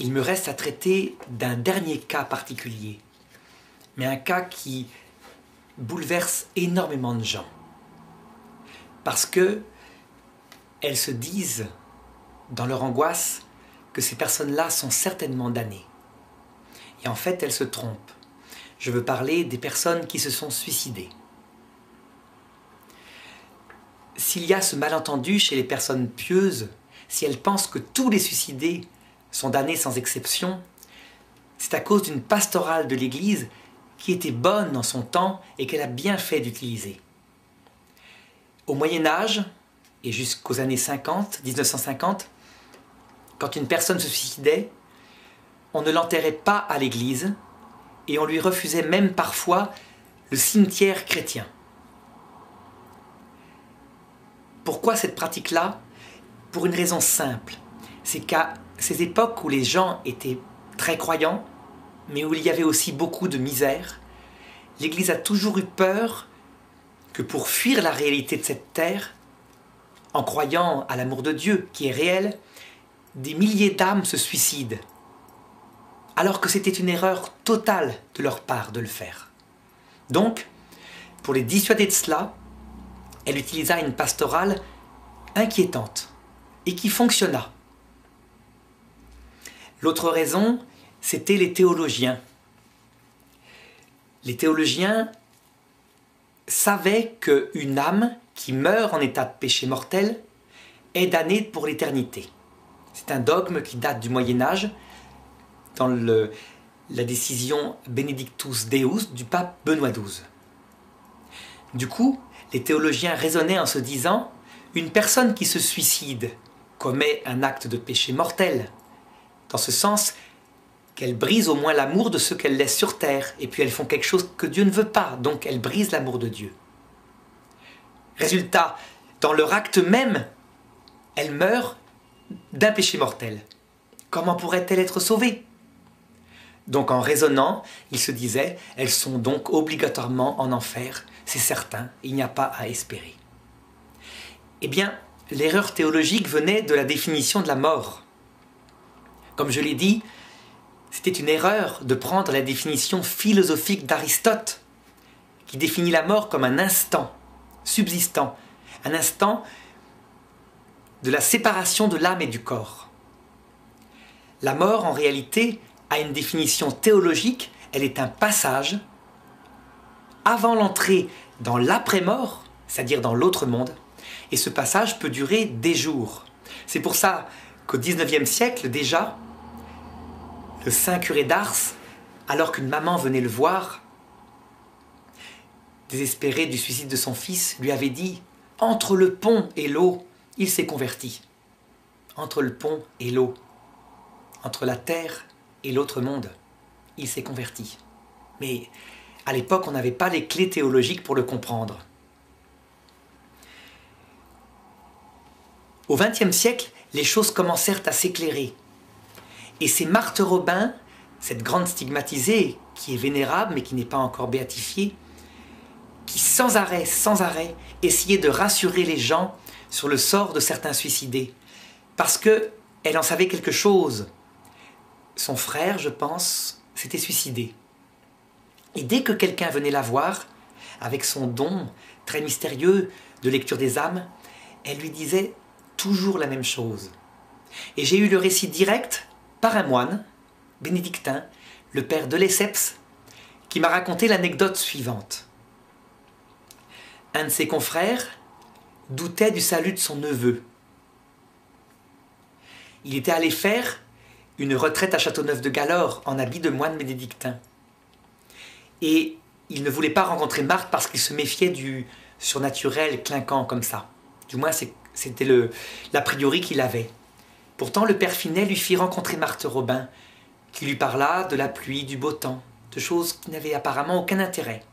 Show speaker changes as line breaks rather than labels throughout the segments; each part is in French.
il me reste à traiter d'un dernier cas particulier, mais un cas qui bouleverse énormément de gens. Parce que elles se disent, dans leur angoisse, que ces personnes-là sont certainement damnées. Et en fait, elles se trompent. Je veux parler des personnes qui se sont suicidées. S'il y a ce malentendu chez les personnes pieuses, si elles pensent que tous les suicidés sont damnés sans exception, c'est à cause d'une pastorale de l'Église qui était bonne en son temps et qu'elle a bien fait d'utiliser. Au Moyen-Âge, et jusqu'aux années 50, 1950, quand une personne se suicidait, on ne l'enterrait pas à l'église et on lui refusait même parfois le cimetière chrétien. Pourquoi cette pratique-là? Pour une raison simple, c'est qu'à ces époques où les gens étaient très croyants, mais où il y avait aussi beaucoup de misère, l'Église a toujours eu peur que pour fuir la réalité de cette terre, en croyant à l'amour de Dieu qui est réel, des milliers d'âmes se suicident, alors que c'était une erreur totale de leur part de le faire. Donc, pour les dissuader de cela, elle utilisa une pastorale inquiétante et qui fonctionna. L'autre raison, c'était les théologiens. Les théologiens savaient qu'une âme qui meurt en état de péché mortel est damnée pour l'éternité. C'est un dogme qui date du Moyen-Âge, dans la décision Benedictus Deus du pape Benoît XII. Du coup, les théologiens raisonnaient en se disant « Une personne qui se suicide commet un acte de péché mortel, dans ce sens qu'elle brise au moins l'amour de ceux qu'elle laisse sur terre, et puis elles font quelque chose que Dieu ne veut pas, donc elles brisent l'amour de Dieu. Résultat, dans leur acte même, elles meurent d'un péché mortel. Comment pourrait-elle être sauvée? Donc en raisonnant, ils se disaient, elles sont donc obligatoirement en enfer, c'est certain, il n'y a pas à espérer. Eh bien, l'erreur théologique venait de la définition de la mort. Comme je l'ai dit, c'était une erreur de prendre la définition philosophique d'Aristote, qui définit la mort comme un instant subsistant, un instant de la séparation de l'âme et du corps. La mort, en réalité, a une définition théologique, elle est un passage avant l'entrée dans l'après-mort, c'est-à-dire dans l'autre monde, et ce passage peut durer des jours. C'est pour ça qu'au XIXe siècle, déjà, le saint curé d'Ars, alors qu'une maman venait le voir, désespérée du suicide de son fils, lui avait dit « Entre le pont et l'eau, il s'est converti. Entre le pont et l'eau, entre la terre et l'autre monde, il s'est converti. » Mais à l'époque, on n'avait pas les clés théologiques pour le comprendre. Au XXe siècle, les choses commencèrent à s'éclairer. Et c'est Marthe Robin, cette grande stigmatisée, qui est vénérable mais qui n'est pas encore béatifiée, qui sans arrêt, essayait de rassurer les gens sur le sort de certains suicidés. Parce qu'elle en savait quelque chose. Son frère, je pense, s'était suicidé. Et dès que quelqu'un venait la voir, avec son don très mystérieux de lecture des âmes, elle lui disait toujours la même chose. Et j'ai eu le récit direct par un moine, bénédictin, le père de Lesseps, qui m'a raconté l'anecdote suivante. Un de ses confrères doutait du salut de son neveu. Il était allé faire une retraite à Châteauneuf-de-Galore en habit de moine bénédictin. Et il ne voulait pas rencontrer Marthe parce qu'il se méfiait du surnaturel clinquant comme ça. Du moins, c'était l'a priori qu'il avait. Pourtant, le père Finet lui fit rencontrer Marthe Robin, qui lui parla de la pluie, du beau temps, de choses qui n'avaient apparemment aucun intérêt.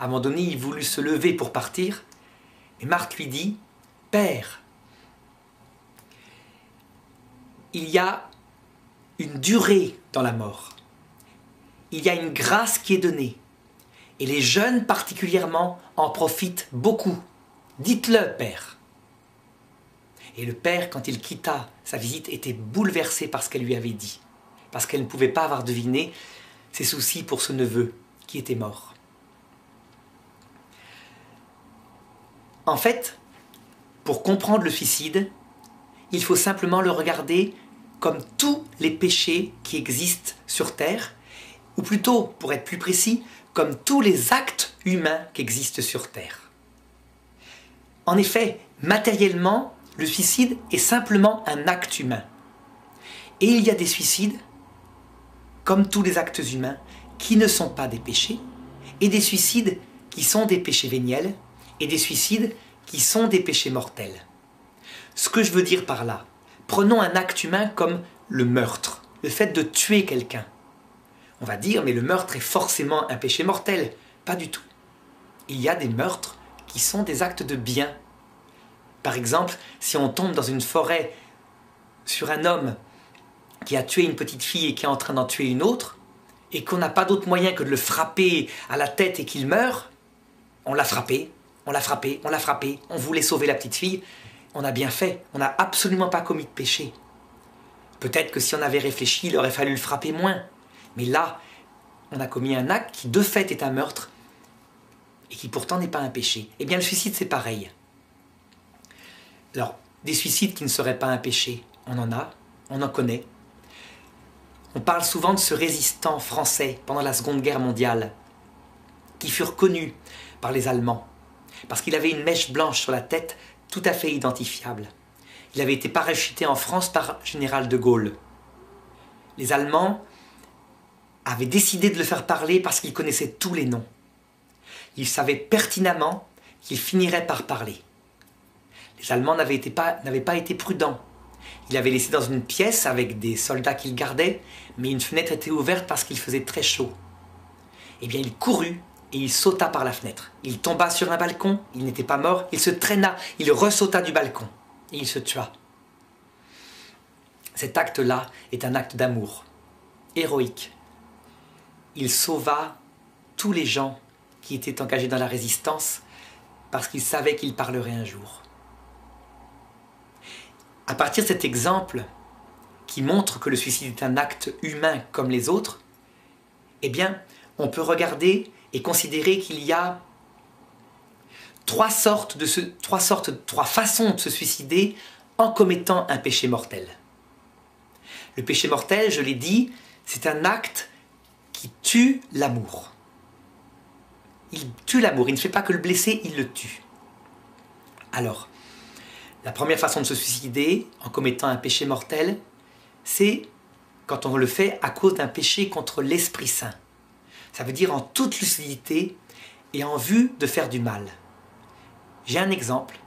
À un moment donné, il voulut se lever pour partir, et Marthe lui dit « Père, il y a une durée dans la mort. Il y a une grâce qui est donnée. Et les jeunes particulièrement en profitent beaucoup. Dites-le, Père. » Et le père, quand il quitta sa visite, était bouleversé par ce qu'elle lui avait dit. parce qu'elle ne pouvait pas avoir deviné ses soucis pour ce neveu qui était mort. En fait, pour comprendre le suicide, il faut simplement le regarder comme tous les péchés qui existent sur Terre, ou plutôt, pour être plus précis, comme tous les actes humains qui existent sur Terre. En effet, matériellement, le suicide est simplement un acte humain. Et il y a des suicides, comme tous les actes humains, qui ne sont pas des péchés, et des suicides qui sont des péchés véniels, et des suicides qui sont des péchés mortels. Ce que je veux dire par là, prenons un acte humain comme le meurtre, le fait de tuer quelqu'un. On va dire, mais le meurtre est forcément un péché mortel. Pas du tout. Il y a des meurtres qui sont des actes de bien. Par exemple, si on tombe dans une forêt sur un homme qui a tué une petite fille et qui est en train d'en tuer une autre, et qu'on n'a pas d'autre moyen que de le frapper à la tête et qu'il meure, on l'a frappé, on l'a frappé, on l'a frappé, on voulait sauver la petite fille, on a bien fait, on n'a absolument pas commis de péché. Peut-être que si on avait réfléchi, il aurait fallu le frapper moins. Mais là, on a commis un acte qui de fait est un meurtre et qui pourtant n'est pas un péché. Eh bien le suicide c'est pareil. Alors, des suicides qui ne seraient pas un péché, on en connaît. On parle souvent de ce résistant français pendant la Seconde Guerre mondiale qui fut reconnu par les Allemands parce qu'il avait une mèche blanche sur la tête tout à fait identifiable. Il avait été parachuté en France par général de Gaulle. Les Allemands avaient décidé de le faire parler parce qu'il connaissait tous les noms. Il savait pertinemment qu'il finirait par parler. Les Allemands n'avaient pas été prudents. Il avait laissé dans une pièce avec des soldats qu'il gardait, mais une fenêtre était ouverte parce qu'il faisait très chaud. Eh bien, il courut et il sauta par la fenêtre. Il tomba sur un balcon, il n'était pas mort, il se traîna, il ressauta du balcon et il se tua. Cet acte-là est un acte d'amour, héroïque. Il sauva tous les gens qui étaient engagés dans la résistance parce qu'il savait qu'il parlerait un jour. À partir de cet exemple qui montre que le suicide est un acte humain comme les autres, eh bien, on peut regarder et considérer qu'il y a trois façons de se suicider en commettant un péché mortel. Le péché mortel, je l'ai dit, c'est un acte qui tue l'amour. Il tue l'amour, il ne fait pas que le blesser, il le tue. Alors, la première façon de se suicider en commettant un péché mortel, c'est quand on le fait à cause d'un péché contre l'Esprit Saint. Ça veut dire en toute lucidité et en vue de faire du mal. J'ai un exemple.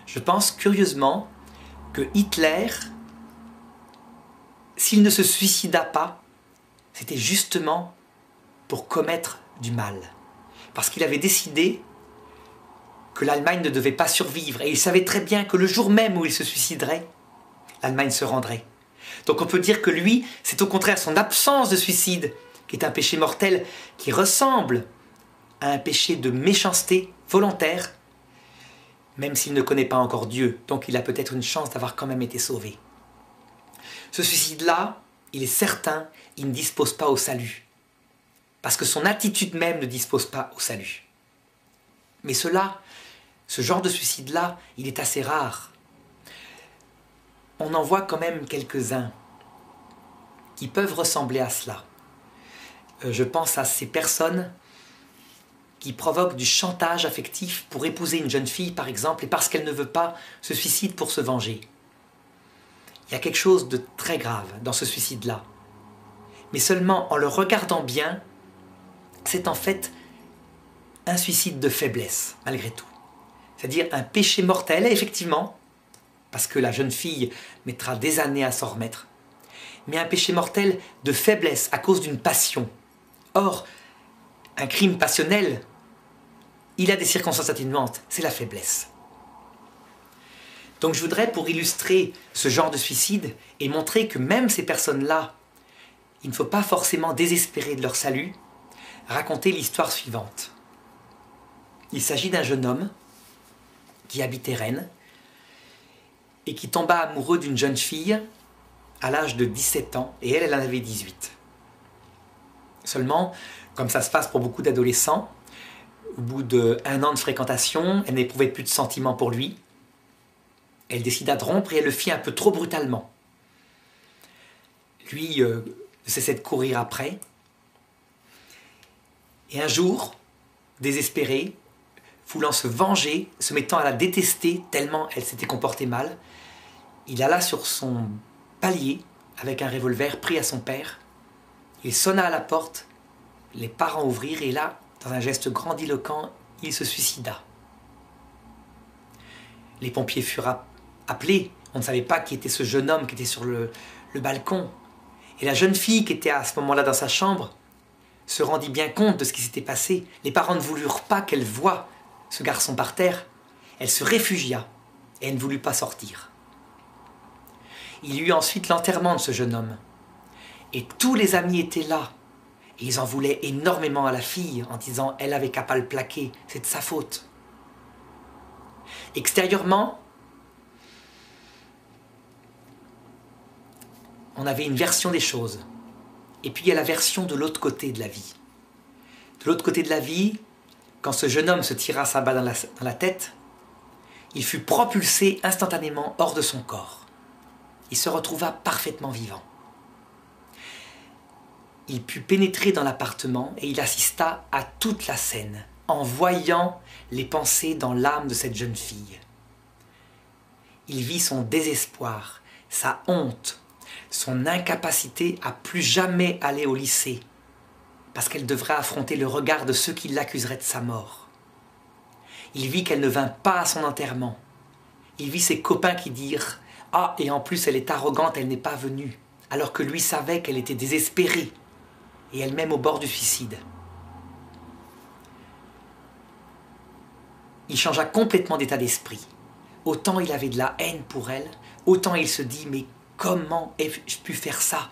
Je pense curieusement que Hitler, s'il ne se suicida pas, c'était justement pour commettre du mal. Parce qu'il avait décidé que l'Allemagne ne devait pas survivre. Et il savait très bien que le jour même où il se suiciderait, l'Allemagne se rendrait. Donc on peut dire que lui, c'est au contraire son absence de suicide qui est un péché mortel, qui ressemble à un péché de méchanceté volontaire, même s'il ne connaît pas encore Dieu. Donc il a peut-être une chance d'avoir quand même été sauvé. Ce suicide-là, il est certain, il ne dispose pas au salut. Parce que son attitude même ne dispose pas au salut. Mais ce genre de suicide-là, il est assez rare. On en voit quand même quelques-uns qui peuvent ressembler à cela. Je pense à ces personnes qui provoquent du chantage affectif pour épouser une jeune fille, par exemple, et parce qu'elle ne veut pas, se suicide pour se venger. Il y a quelque chose de très grave dans ce suicide-là. Mais seulement en le regardant bien, c'est en fait un suicide de faiblesse, malgré tout. C'est-à-dire un péché mortel, effectivement, parce que la jeune fille mettra des années à s'en remettre, mais un péché mortel de faiblesse à cause d'une passion. Or, un crime passionnel, il a des circonstances atténuantes, c'est la faiblesse. Donc je voudrais, pour illustrer ce genre de suicide, et montrer que même ces personnes-là, il ne faut pas forcément désespérer de leur salut, raconter l'histoire suivante. Il s'agit d'un jeune homme qui habitait Rennes et qui tomba amoureux d'une jeune fille à l'âge de 17 ans et elle en avait 18. Seulement, comme ça se passe pour beaucoup d'adolescents, au bout d'1 an de fréquentation, elle n'éprouvait plus de sentiments pour lui. Elle décida de rompre et elle le fit un peu trop brutalement. Lui ne cessait de courir après. Et un jour, désespéré, voulant se venger, se mettant à la détester tellement elle s'était comportée mal, il alla sur son palier avec un revolver pris à son père. Il sonna à la porte, les parents ouvrirent et là, dans un geste grandiloquent, il se suicida. Les pompiers furent appelés. On ne savait pas qui était ce jeune homme qui était sur le balcon. Et la jeune fille qui était à ce moment-là dans sa chambre se rendit bien compte de ce qui s'était passé. Les parents ne voulurent pas qu'elle voie ce garçon par terre. Elle se réfugia et elle ne voulut pas sortir. Il y eut ensuite l'enterrement de ce jeune homme. Et tous les amis étaient là. Et ils en voulaient énormément à la fille en disant « elle avait qu'à pas le plaquer, c'est de sa faute ». Extérieurement, on avait une version des choses. Et puis il y a la version de l'autre côté de la vie. De l'autre côté de la vie, quand ce jeune homme se tira sa balle dans la tête, il fut propulsé instantanément hors de son corps. Il se retrouva parfaitement vivant. Il put pénétrer dans l'appartement et il assista à toute la scène, en voyant les pensées dans l'âme de cette jeune fille. Il vit son désespoir, sa honte, son incapacité à plus jamais aller au lycée, parce qu'elle devrait affronter le regard de ceux qui l'accuseraient de sa mort. Il vit qu'elle ne vint pas à son enterrement. Il vit ses copains qui dirent « Ah, et en plus elle est arrogante, elle n'est pas venue », alors que lui savait qu'elle était désespérée, et elle-même au bord du suicide. Il changea complètement d'état d'esprit. Autant il avait de la haine pour elle, autant il se dit « Mais comment ai-je pu faire ça?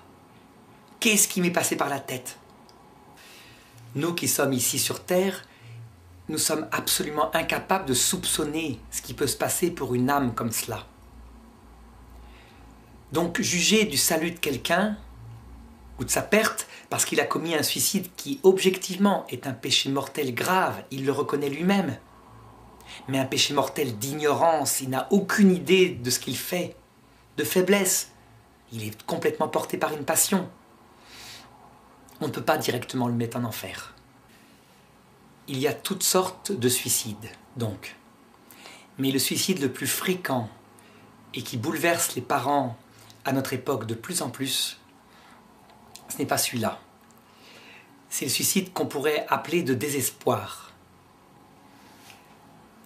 Qu'est-ce qui m'est passé par la tête ?» Nous qui sommes ici sur Terre, nous sommes absolument incapables de soupçonner ce qui peut se passer pour une âme comme cela. Donc juger du salut de quelqu'un ou de sa perte parce qu'il a commis un suicide qui objectivement est un péché mortel grave, il le reconnaît lui-même, mais un péché mortel d'ignorance, il n'a aucune idée de ce qu'il fait, de faiblesse, il est complètement porté par une passion. On ne peut pas directement le mettre en enfer. Il y a toutes sortes de suicides, donc. Mais le suicide le plus fréquent et qui bouleverse les parents à notre époque de plus en plus, ce n'est pas celui-là. C'est le suicide qu'on pourrait appeler de désespoir.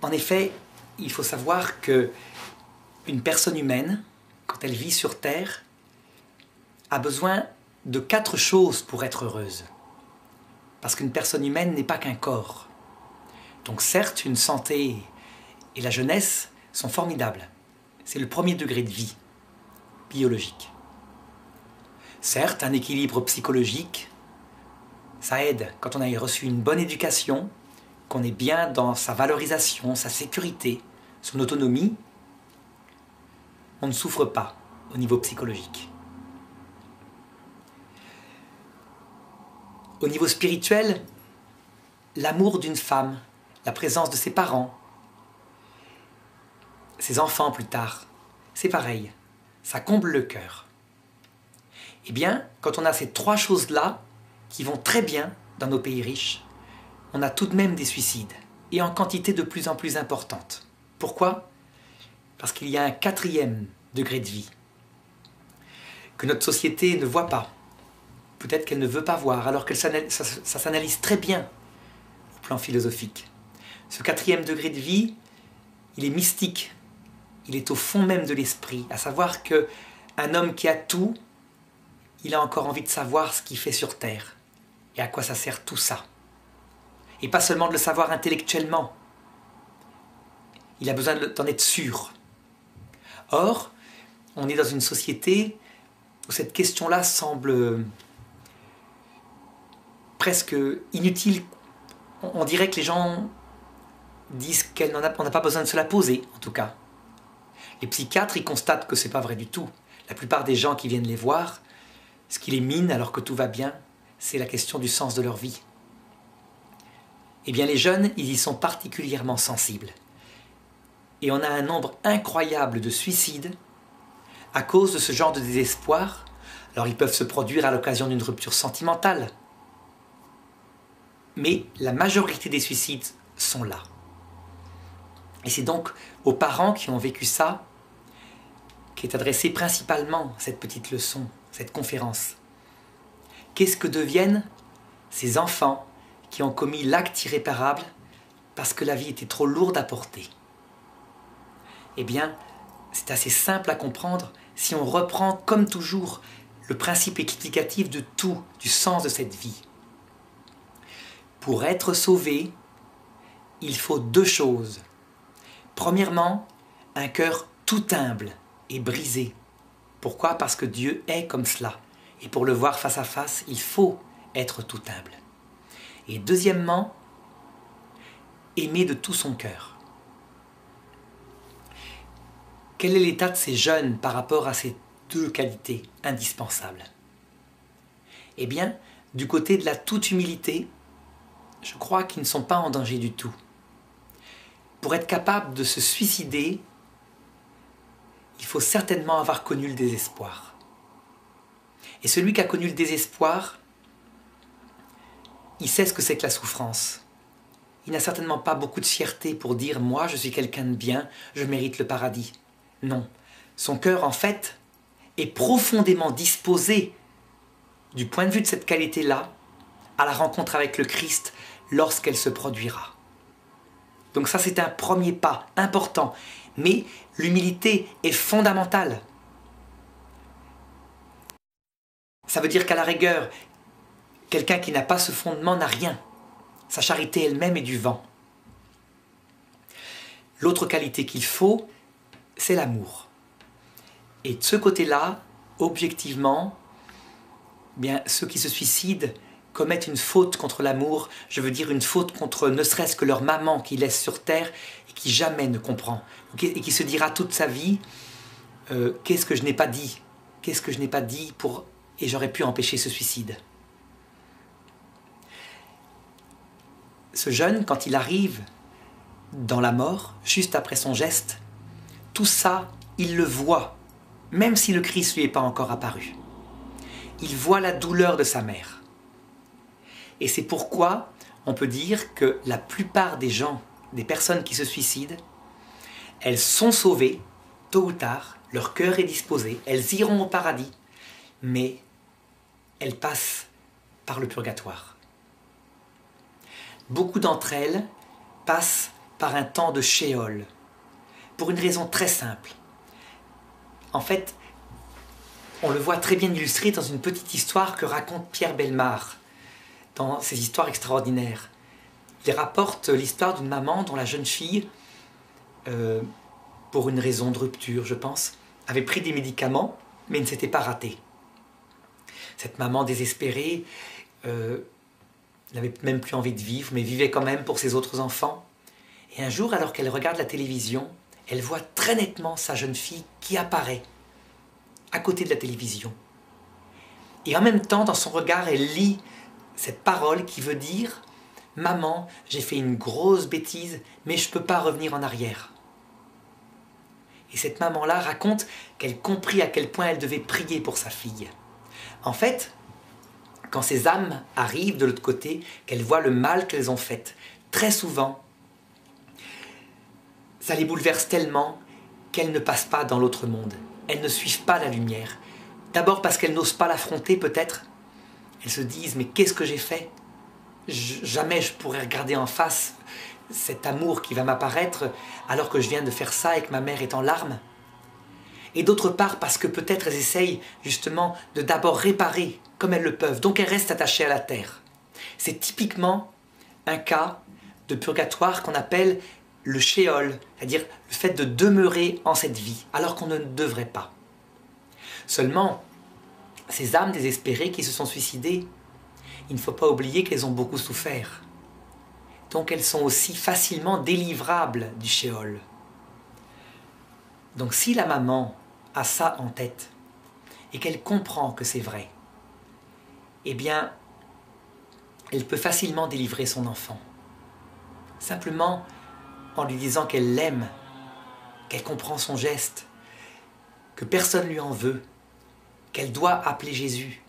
En effet, il faut savoir que une personne humaine, quand elle vit sur Terre, a besoin de 4 choses pour être heureuse. Parce qu'une personne humaine n'est pas qu'un corps. Donc certes, une santé et la jeunesse sont formidables. C'est le premier degré de vie biologique. Certes, un équilibre psychologique, ça aide quand on a reçu une bonne éducation, qu'on est bien dans sa valorisation, sa sécurité, son autonomie, on ne souffre pas au niveau psychologique. Au niveau spirituel, l'amour d'une femme, la présence de ses parents, ses enfants plus tard, c'est pareil, ça comble le cœur. Eh bien, quand on a ces 3 choses-là, qui vont très bien dans nos pays riches, on a tout de même des suicides, et en quantité de plus en plus importante. Pourquoi? Parce qu'il y a un 4e degré de vie, que notre société ne voit pas. Peut-être qu'elle ne veut pas voir, alors que ça s'analyse très bien au plan philosophique. Ce 4e degré de vie, il est mystique, il est au fond même de l'esprit, à savoir qu'un homme qui a tout, il a encore envie de savoir ce qu'il fait sur Terre, et à quoi ça sert tout ça. Et pas seulement de le savoir intellectuellement, il a besoin d'en être sûr. Or, on est dans une société où cette question-là semble presque inutile. On dirait que les gens disent qu'on n'a pas besoin de se la poser, en tout cas. Les psychiatres, ils constatent que ce n'est pas vrai du tout. La plupart des gens qui viennent les voir, ce qui les mine alors que tout va bien, c'est la question du sens de leur vie. Eh bien les jeunes, ils y sont particulièrement sensibles. Et on a un nombre incroyable de suicides à cause de ce genre de désespoir. Alors ils peuvent se produire à l'occasion d'une rupture sentimentale. Mais la majorité des suicides sont là. Et c'est donc aux parents qui ont vécu ça qu'est adressée principalement cette petite leçon, cette conférence. Qu'est-ce que deviennent ces enfants qui ont commis l'acte irréparable parce que la vie était trop lourde à porter? Eh bien, c'est assez simple à comprendre si on reprend comme toujours le principe explicatif de tout, du sens de cette vie. Pour être sauvé, il faut deux choses. Premièrement, un cœur tout humble et brisé. Pourquoi? Parce que Dieu est comme cela. Et pour le voir face à face, il faut être tout humble. Et deuxièmement, aimer de tout son cœur. Quel est l'état de ces jeunes par rapport à ces deux qualités indispensables? Eh bien, du côté de la toute humilité, je crois qu'ils ne sont pas en danger du tout. Pour être capable de se suicider, il faut certainement avoir connu le désespoir. Et celui qui a connu le désespoir, il sait ce que c'est que la souffrance. Il n'a certainement pas beaucoup de fierté pour dire « moi, je suis quelqu'un de bien, je mérite le paradis ». Non, son cœur, en fait, est profondément disposé, du point de vue de cette qualité-là, à la rencontre avec le Christ lorsqu'elle se produira. Donc ça, c'est un premier pas important. Mais l'humilité est fondamentale. Ça veut dire qu'à la rigueur, quelqu'un qui n'a pas ce fondement n'a rien. Sa charité elle-même est du vent. L'autre qualité qu'il faut, c'est l'amour. Et de ce côté-là, objectivement, bien, ceux qui se suicident commettent une faute contre l'amour, je veux dire une faute contre ne serait-ce que leur maman qui laisse sur terre et qui jamais ne comprend, et qui se dira toute sa vie qu'est-ce que je n'ai pas dit, qu'est-ce que je n'ai pas dit pour... et j'aurais pu empêcher ce suicide. Ce jeune, quand il arrive dans la mort, juste après son geste, tout ça, il le voit, même si le Christ lui est pas encore apparu. Il voit la douleur de sa mère. Et c'est pourquoi on peut dire que la plupart des gens, des personnes qui se suicident, elles sont sauvées, tôt ou tard, leur cœur est disposé, elles iront au paradis, mais elles passent par le purgatoire. Beaucoup d'entre elles passent par un temps de shéol, pour une raison très simple. En fait, on le voit très bien illustré dans une petite histoire que raconte Pierre Bellemare, dans ses histoires extraordinaires. Il rapporte l'histoire d'une maman dont la jeune fille, pour une raison de rupture, je pense, avait pris des médicaments, mais ne s'était pas ratée. Cette maman désespérée n'avait même plus envie de vivre, mais vivait quand même pour ses autres enfants. Et un jour, alors qu'elle regarde la télévision, elle voit très nettement sa jeune fille qui apparaît à côté de la télévision. Et en même temps, dans son regard, elle lit cette parole qui veut dire « Maman, j'ai fait une grosse bêtise, mais je ne peux pas revenir en arrière. » Et cette maman-là raconte qu'elle comprit à quel point elle devait prier pour sa fille. En fait, quand ces âmes arrivent de l'autre côté, qu'elles voient le mal qu'elles ont fait, très souvent, ça les bouleverse tellement qu'elles ne passent pas dans l'autre monde. Elles ne suivent pas la lumière. D'abord parce qu'elles n'osent pas l'affronter peut-être. Elles se disent « mais qu'est-ce que j'ai fait ? Jamais je pourrais regarder en face cet amour qui va m'apparaître alors que je viens de faire ça et que ma mère est en larmes. » Et d'autre part parce que peut-être elles essayent justement de d'abord réparer comme elles le peuvent. Donc elles restent attachées à la terre. C'est typiquement un cas de purgatoire qu'on appelle le shéol, c'est-à-dire le fait de demeurer en cette vie alors qu'on ne devrait pas. Seulement, ces âmes désespérées qui se sont suicidées, il ne faut pas oublier qu'elles ont beaucoup souffert. Donc elles sont aussi facilement délivrables du shéol. Donc si la maman a ça en tête, et qu'elle comprend que c'est vrai, eh bien, elle peut facilement délivrer son enfant. Simplement en lui disant qu'elle l'aime, qu'elle comprend son geste, que personne ne lui en veut, qu'elle doit appeler Jésus,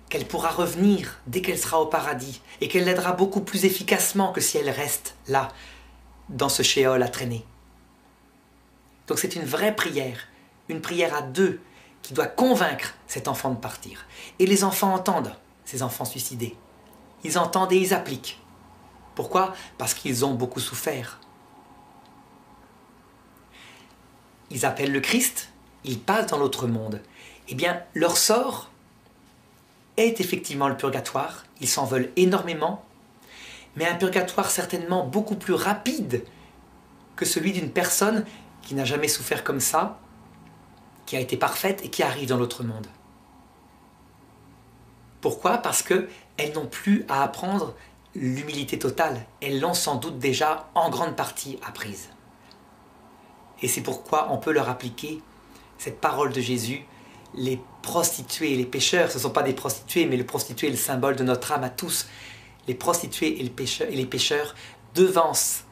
qu'elle pourra revenir dès qu'elle sera au paradis et qu'elle l'aidera beaucoup plus efficacement que si elle reste là, dans ce shéol à traîner. Donc c'est une vraie prière, une prière à deux qui doit convaincre cet enfant de partir. Et les enfants entendent, ces enfants suicidés. Ils entendent et ils appliquent. Pourquoi? Parce qu'ils ont beaucoup souffert. Ils appellent le Christ, ils passent dans l'autre monde. Eh bien, leur sort est effectivement le purgatoire. Ils s'en veulent énormément, mais un purgatoire certainement beaucoup plus rapide que celui d'une personne qui n'a jamais souffert comme ça, qui a été parfaite et qui arrive dans l'autre monde. Pourquoi? Parce qu'elles n'ont plus à apprendre l'humilité totale. Elles l'ont sans doute déjà en grande partie apprise. Et c'est pourquoi on peut leur appliquer cette parole de Jésus. Les prostituées et les pécheurs, ce ne sont pas des prostituées, mais le prostitué est le symbole de notre âme à tous. Les prostituées et les pécheurs devancent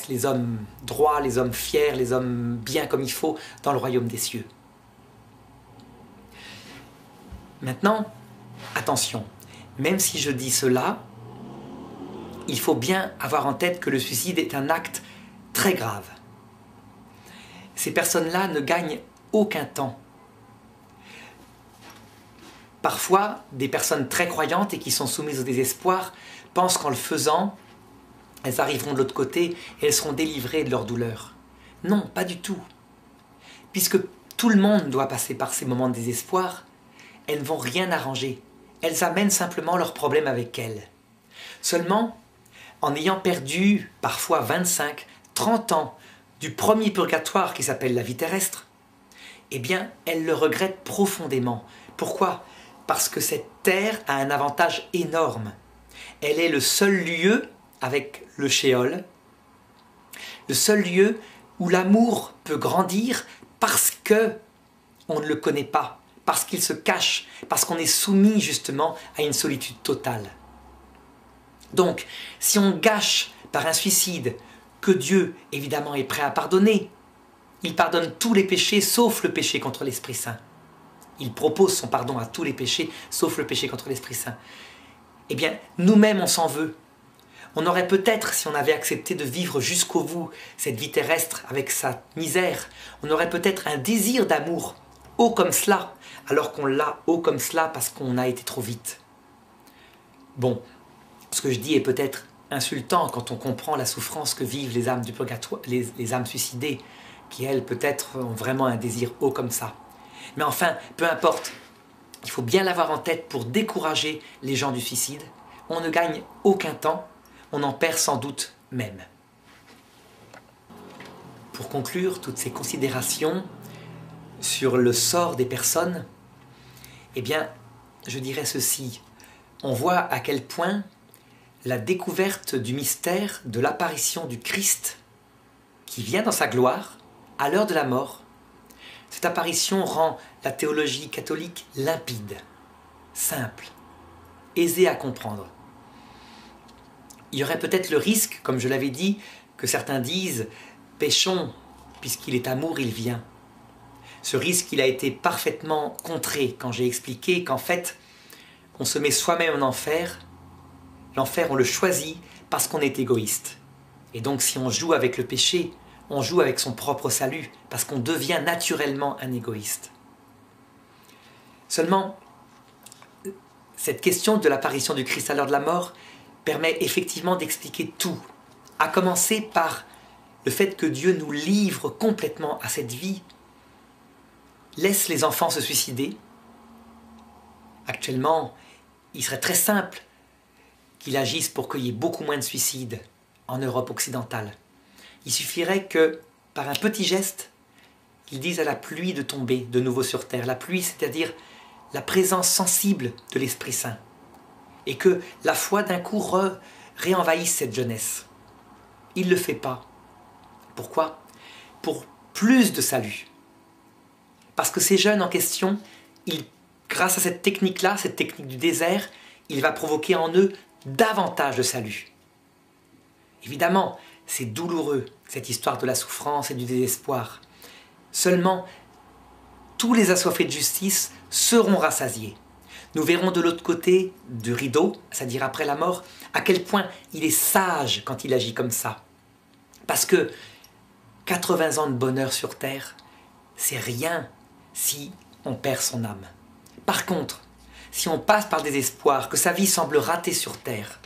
les hommes droits, les hommes fiers, les hommes bien comme il faut dans le royaume des cieux. Maintenant, attention, même si je dis cela, il faut bien avoir en tête que le suicide est un acte très grave. Ces personnes-là ne gagnent aucun temps. Parfois, des personnes très croyantes et qui sont soumises au désespoir pensent qu'en le faisant, elles arriveront de l'autre côté et elles seront délivrées de leur douleur. Non, pas du tout. Puisque tout le monde doit passer par ces moments de désespoir, elles ne vont rien arranger. Elles amènent simplement leurs problèmes avec elles. Seulement, en ayant perdu parfois 25, 30 ans du premier purgatoire qui s'appelle la vie terrestre, eh bien, elles le regrettent profondément. Pourquoi? Parce que cette terre a un avantage énorme. Elle est le seul lieu, avec le shéol, le seul lieu où l'amour peut grandir parce que on ne le connaît pas, parce qu'il se cache, parce qu'on est soumis justement à une solitude totale. Donc, si on gâche par un suicide, que Dieu évidemment est prêt à pardonner, il pardonne tous les péchés sauf le péché contre l'Esprit Saint. Il propose son pardon à tous les péchés, sauf le péché contre l'Esprit Saint. Eh bien, nous-mêmes, on s'en veut. On aurait peut-être, si on avait accepté de vivre jusqu'au bout cette vie terrestre avec sa misère, on aurait peut-être un désir d'amour haut comme cela, alors qu'on l'a haut comme cela parce qu'on a été trop vite. Bon, ce que je dis est peut-être insultant quand on comprend la souffrance que vivent les âmes du purgatoire, les âmes suicidées, qui elles peut-être ont vraiment un désir haut comme ça. Mais enfin, peu importe, il faut bien l'avoir en tête pour décourager les gens du suicide. On ne gagne aucun temps, on en perd sans doute même. Pour conclure toutes ces considérations sur le sort des personnes, eh bien, je dirais ceci. On voit à quel point la découverte du mystère de l'apparition du Christ, qui vient dans sa gloire, à l'heure de la mort, cette apparition rend la théologie catholique limpide, simple, aisée à comprendre. Il y aurait peut-être le risque, comme je l'avais dit, que certains disent « péchons, puisqu'il est amour, il vient ». Ce risque, il a été parfaitement contré quand j'ai expliqué qu'en fait, on se met soi-même en enfer. L'enfer, on le choisit parce qu'on est égoïste. Et donc, si on joue avec le péché, on joue avec son propre salut, parce qu'on devient naturellement un égoïste. Seulement, cette question de l'apparition du Christ à l'heure de la mort permet effectivement d'expliquer tout, à commencer par le fait que Dieu nous livre complètement à cette vie, laisse les enfants se suicider. Actuellement, il serait très simple qu'il agisse pour qu'il y ait beaucoup moins de suicides en Europe occidentale. Il suffirait que, par un petit geste, qu'il dise à la pluie de tomber de nouveau sur terre. La pluie, c'est-à-dire la présence sensible de l'Esprit Saint. Et que la foi d'un coup réenvahisse cette jeunesse. Il ne le fait pas. Pourquoi? Pour plus de salut. Parce que ces jeunes en question, grâce à cette technique-là, cette technique du désert, il va provoquer en eux davantage de salut. Évidemment, c'est douloureux, cette histoire de la souffrance et du désespoir. Seulement, tous les assoiffés de justice seront rassasiés. Nous verrons de l'autre côté du rideau, c'est-à-dire après la mort, à quel point il est sage quand il agit comme ça. Parce que 80 ans de bonheur sur terre, c'est rien si on perd son âme. Par contre, si on passe par le désespoir, que sa vie semble ratée sur terre,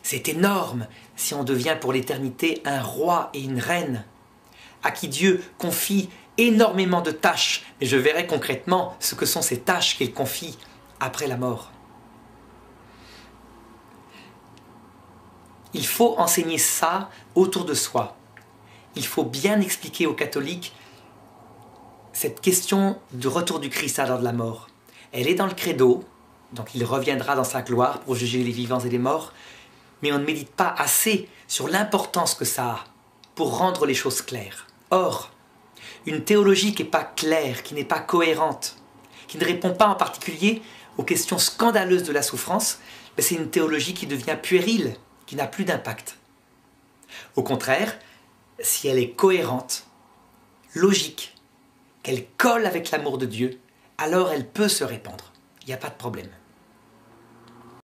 c'est énorme si on devient pour l'éternité un roi et une reine, à qui Dieu confie énormément de tâches, et je verrai concrètement ce que sont ces tâches qu'il confie après la mort. Il faut enseigner ça autour de soi. Il faut bien expliquer aux catholiques cette question du retour du Christ à l'heure de la mort. Elle est dans le credo, donc il reviendra dans sa gloire pour juger les vivants et les morts, mais on ne médite pas assez sur l'importance que ça a pour rendre les choses claires. Or, une théologie qui n'est pas claire, qui n'est pas cohérente, qui ne répond pas en particulier aux questions scandaleuses de la souffrance, c'est une théologie qui devient puérile, qui n'a plus d'impact. Au contraire, si elle est cohérente, logique, qu'elle colle avec l'amour de Dieu, alors elle peut se répandre. Il n'y a pas de problème.